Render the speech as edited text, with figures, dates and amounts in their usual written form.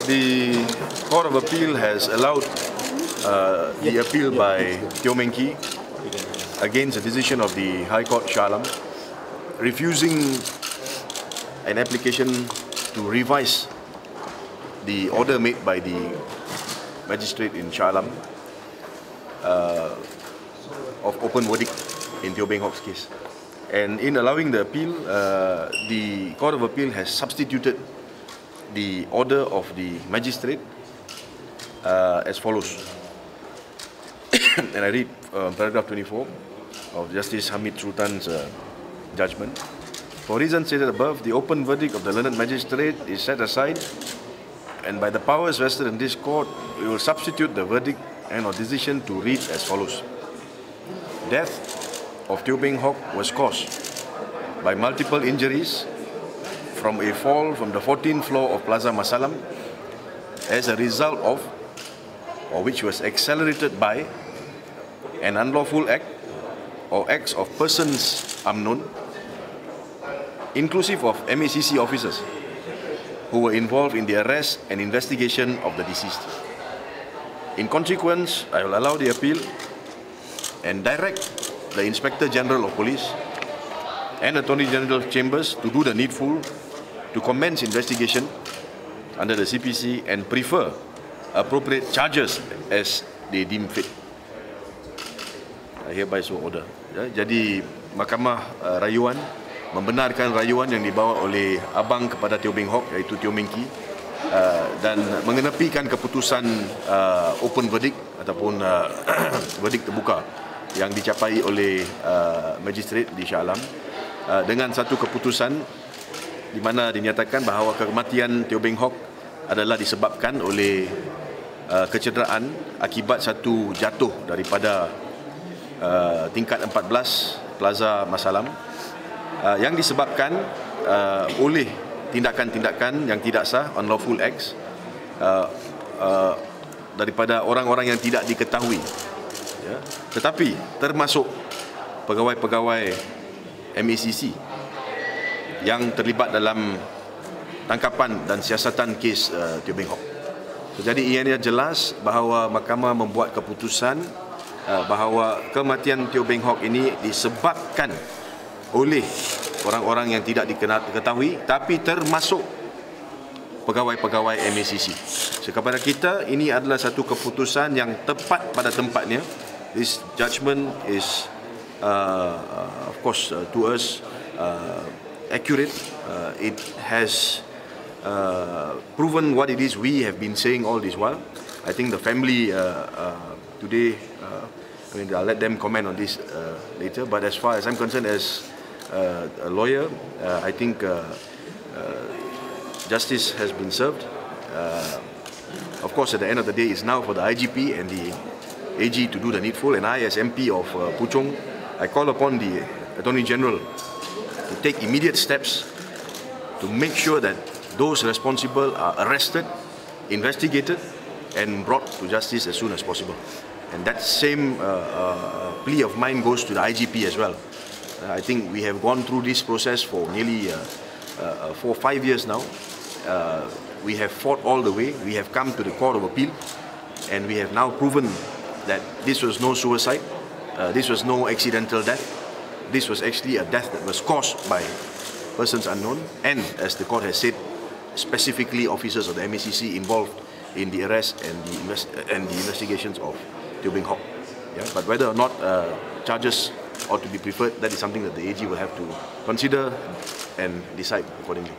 The Court of Appeal has allowed the appeal by Teoh Beng Hock against the decision of the High Court Shah Alam, refusing an application to revise the order made by the magistrate in Shah Alam of open verdict in Teoh Beng Hock's case. And in allowing the appeal, the Court of Appeal has substituted the order of the magistrate as follows. And I read paragraph 24 of Justice Hamid Sultan's judgment. For reasons stated above, the open verdict of the learned magistrate is set aside, and by the powers vested in this court, we will substitute the verdict and or decision to read as follows. Death of Teoh Beng Hock was caused by multiple injuries from a fall from the 14th floor of Plaza Masalam as a result of, or which was accelerated by, an unlawful act or acts of persons unknown, inclusive of MACC officers who were involved in the arrest and investigation of the deceased. In consequence, I will allow the appeal and direct the Inspector General of Police and Attorney General Chambers to do the needful to commence investigation under the CPC and prefer appropriate charges as they deem fit. I hereby so order. Jadi Mahkamah Rayuan membenarkan rayuan yang dibawa oleh abang kepada Teoh Beng Hock, iaitu Teoh Beng Hock, dan mengenepikan keputusan open verdict ataupun verdict terbuka yang dicapai oleh magistrate di Shah Alam dengan satu keputusan di mana dinyatakan bahawa kematian Teoh Beng Hock adalah disebabkan oleh kecederaan akibat satu jatuh daripada tingkat 14 Plaza Masalam yang disebabkan oleh tindakan-tindakan yang tidak sah, unlawful acts, daripada orang-orang yang tidak diketahui, ya, tetapi termasuk pegawai-pegawai MACC yang terlibat dalam tangkapan dan siasatan kes Teoh Beng Hock. Jadi ianya jelas bahawa mahkamah membuat keputusan bahawa kematian Teoh Beng Hock ini disebabkan oleh orang-orang yang tidak diketahui, tapi termasuk pegawai-pegawai MACC. So, kepada kita, ini adalah satu keputusan yang tepat pada tempatnya. This judgment is, of course, to us, accurate. It has proven what it is we have been saying all this while. I think the family today, I mean, I'll let them comment on this later, but as far as I'm concerned as a lawyer, I think justice has been served. Of course, at the end of the day, it's now for the IGP and the AG to do the needful, and I, as MP of Puchong, I call upon the Attorney General to take immediate steps to make sure that those responsible are arrested, investigated, and brought to justice as soon as possible. And that same plea of mine goes to the IGP as well. I think we have gone through this process for nearly 4 or 5 years now. We have fought all the way. We have come to the Court of Appeal, and we have now proven that this was no suicide. This was no accidental death. This was actually a death that was caused by persons unknown, and as the court has said, specifically officers of the MACC involved in the arrest and the investigations of Teoh Beng Hock. Yeah? But whether or not charges ought to be preferred, that is something that the AG will have to consider and decide accordingly.